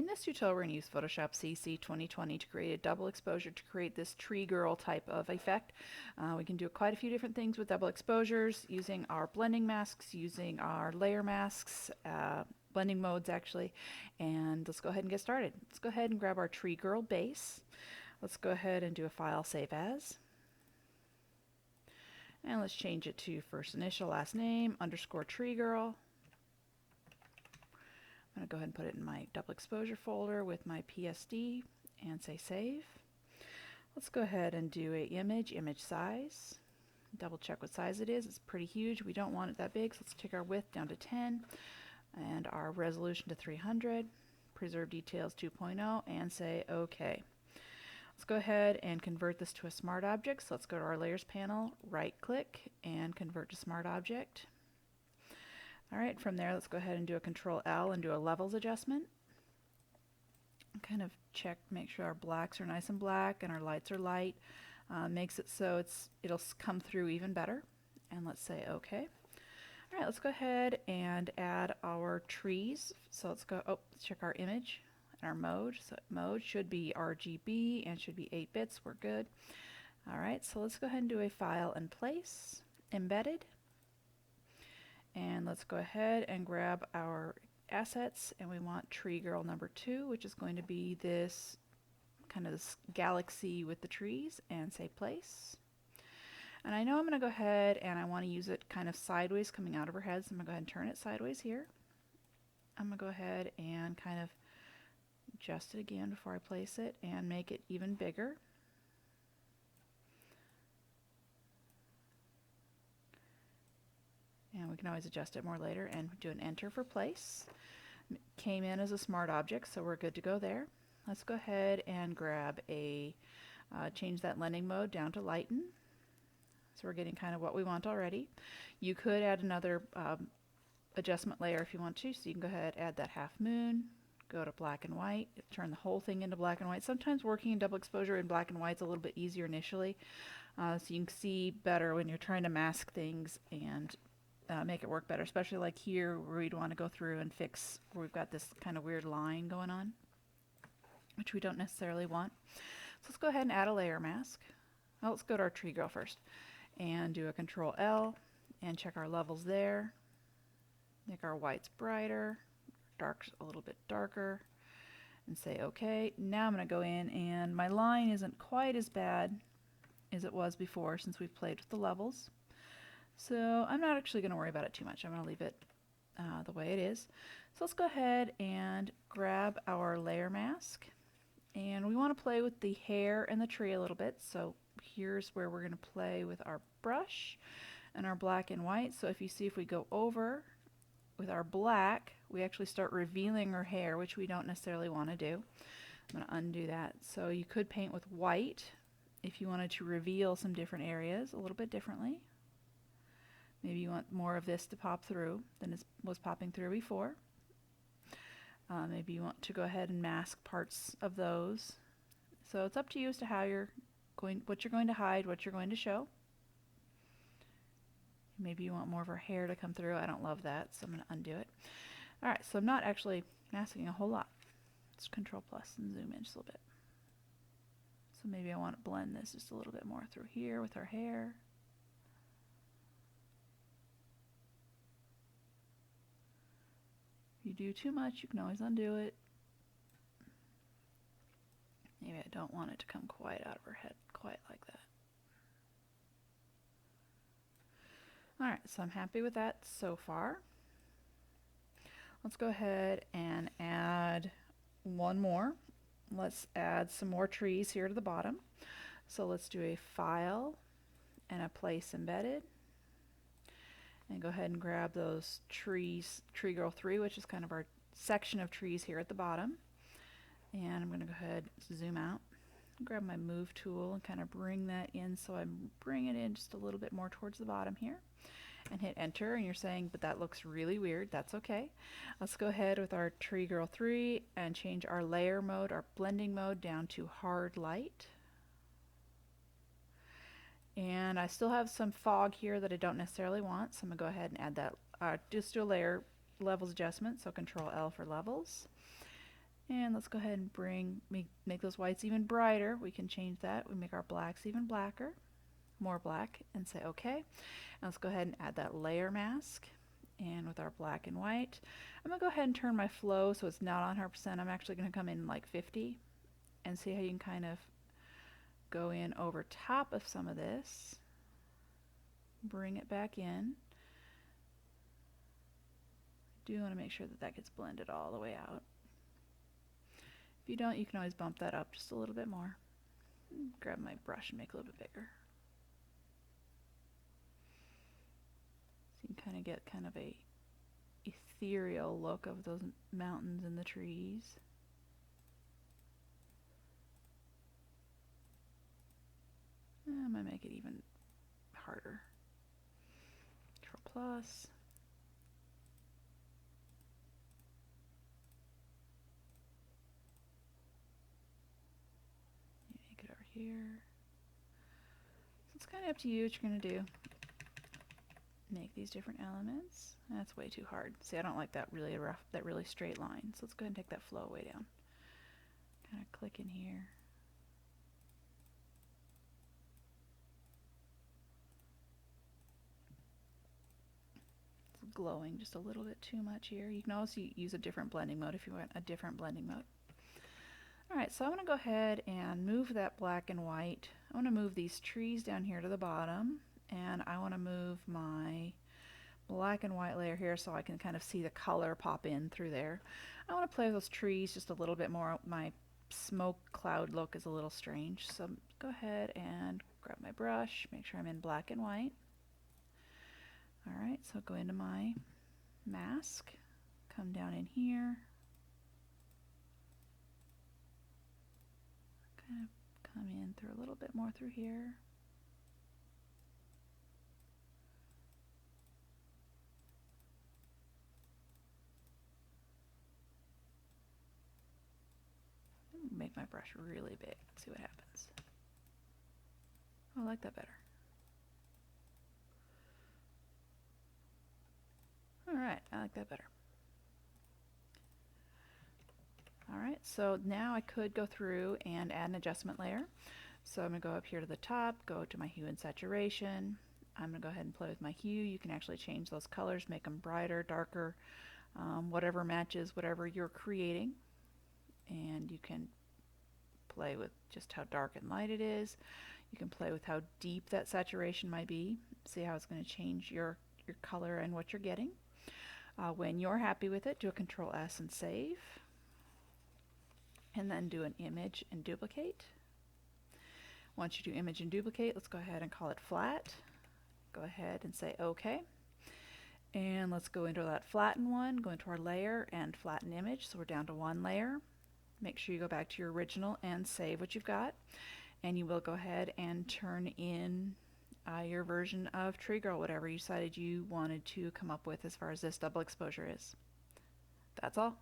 In this tutorial, we're going to use Photoshop CC 2020 to create a double exposure to create this tree girl type of effect. We can do quite a few different things with double exposures using our blending masks, using our layer masks, blending modes actually. And let's go ahead and get started. Let's go ahead and grab our tree girl base. Let's go ahead and do a file save as. And let's change it to first initial, last name, underscore tree girl. I'm going to go ahead and put it in my double exposure folder with my PSD and say save. Let's go ahead and do a image size. Double check what size it is. It's pretty huge. We don't want it that big, so let's take our width down to 10 and our resolution to 300. Preserve details 2.0 and say OK. Let's go ahead and convert this to a smart object. So let's go to our layers panel, right click and convert to smart object. Alright, from there let's go ahead and do a Control L and do a levels adjustment. Kind of check, make sure our blacks are nice and black and our lights are light. Makes it so it'll come through even better. And let's say OK. Alright, let's go ahead and add our trees. So let's let's check our image and our mode. So mode should be RGB and should be 8 bits. We're good. Alright, so let's go ahead and do a file and place, embedded. And let's go ahead and grab our assets, and we want tree girl number 2, which is going to be this kind of this galaxy with the trees, and say place. And I know I'm going to go ahead and I want to use it kind of sideways coming out of her head, so I'm going to go ahead and turn it sideways here. I'm going to go ahead and kind of adjust it again before I place it and make it even bigger. And we can always adjust it more later and do an enter for place. Came in as a smart object, so we're good to go there. Let's go ahead and grab change that blending mode down to lighten. So we're getting kind of what we want already. You could add another adjustment layer if you want to, so you can go ahead and add that half moon, go to black and white, turn the whole thing into black and white. Sometimes working in double exposure in black and white is a little bit easier initially, so you can see better when you're trying to mask things and make it work better, especially like here where we'd want to go through and fix where we've got this kind of weird line going on, which we don't necessarily want. So let's go ahead and add a layer mask. Well, let's go to our tree girl first and do a Control L and check our levels there. Make our whites brighter, darks a little bit darker, and say OK. Now I'm going to go in, and my line isn't quite as bad as it was before since we've played with the levels. So I'm not actually going to worry about it too much. I'm going to leave it the way it is. So let's go ahead and grab our layer mask. And we want to play with the hair and the tree a little bit. So here's where we're going to play with our brush and our black and white. So if you see, if we go over with our black, we actually start revealing her hair, which we don't necessarily want to do. I'm going to undo that. So you could paint with white if you wanted to reveal some different areas a little bit differently. Maybe you want more of this to pop through than it was popping through before. Maybe you want to go ahead and mask parts of those. So it's up to you as to how what you're going to hide, what you're going to show. Maybe you want more of her hair to come through. I don't love that, so I'm going to undo it. Alright, so I'm not actually masking a whole lot. Let's Control plus and zoom in just a little bit. So maybe I want to blend this just a little bit more through here with her hair. If you do too much, you can always undo it. Maybe I don't want it to come quite out of her head, quite like that. Alright, so I'm happy with that so far. Let's go ahead and add one more. Let's add some more trees here to the bottom. So let's do a file and a place embedded. And go ahead and grab those trees, Tree Girl 3, which is kind of our section of trees here at the bottom. And I'm going to go ahead and zoom out, grab my move tool and kind of bring that in, so I'm bringing it in just a little bit more towards the bottom here. And hit enter, and you're saying, but that looks really weird. That's okay. Let's go ahead with our Tree Girl 3 and change our layer mode, our blending mode, down to hard light. And I still have some fog here that I don't necessarily want, so I'm going to go ahead and add that. Just do a layer levels adjustment, so Control L for levels. And let's go ahead and make those whites even brighter. We can change that. We make our blacks even blacker, more black, and say OK. And let's go ahead and add that layer mask. And with our black and white, I'm going to go ahead and turn my flow so it's not on 100%. I'm actually going to come in like 50 and see how you can kind of go in over top of some of this. Bring it back in. Do want to make sure that that gets blended all the way out. If you don't, you can always bump that up just a little bit more. Grab my brush and make it a little bit bigger. So you can kind of get kind of a ethereal look of those mountains and the trees. I might make it even harder. Control plus. Make it over here. So it's kind of up to you what you're going to do. Make these different elements. That's way too hard. See, I don't like that really rough, that really straight line. So let's go ahead and take that flow way down. Kind of click in here. It's glowing just a little bit too much here. You can also use a different blending mode if you want a different blending mode. Alright, so I'm going to go ahead and move that black and white. I want to move these trees down here to the bottom. And I want to move my black and white layer here so I can kind of see the color pop in through there. I want to play with those trees just a little bit more. My smoke cloud look is a little strange. So go ahead and grab my brush, make sure I'm in black and white. Alright, so go into my mask, come down in here, kind of come in through a little bit more through here. Make my brush really big. See what happens. Oh, I like that better. Alright, I like that better. Alright, so now I could go through and add an adjustment layer. So I'm going to go up here to the top, go to my hue and saturation. I'm going to go ahead and play with my hue. You can actually change those colors, make them brighter, darker, whatever matches whatever you're creating. And you can play with just how dark and light it is. You can play with how deep that saturation might be. See how it's going to change your color and what you're getting. When you're happy with it, do a Control S and save. And then do an image and duplicate. Once you do image and duplicate, let's go ahead and call it flat. Go ahead and say OK. And let's go into that flatten one, go into our layer and flatten image. So we're down to one layer. Make sure you go back to your original and save what you've got. And you will go ahead and turn in your version of Tree Girl, whatever you decided you wanted to come up with as far as this double exposure is. That's all.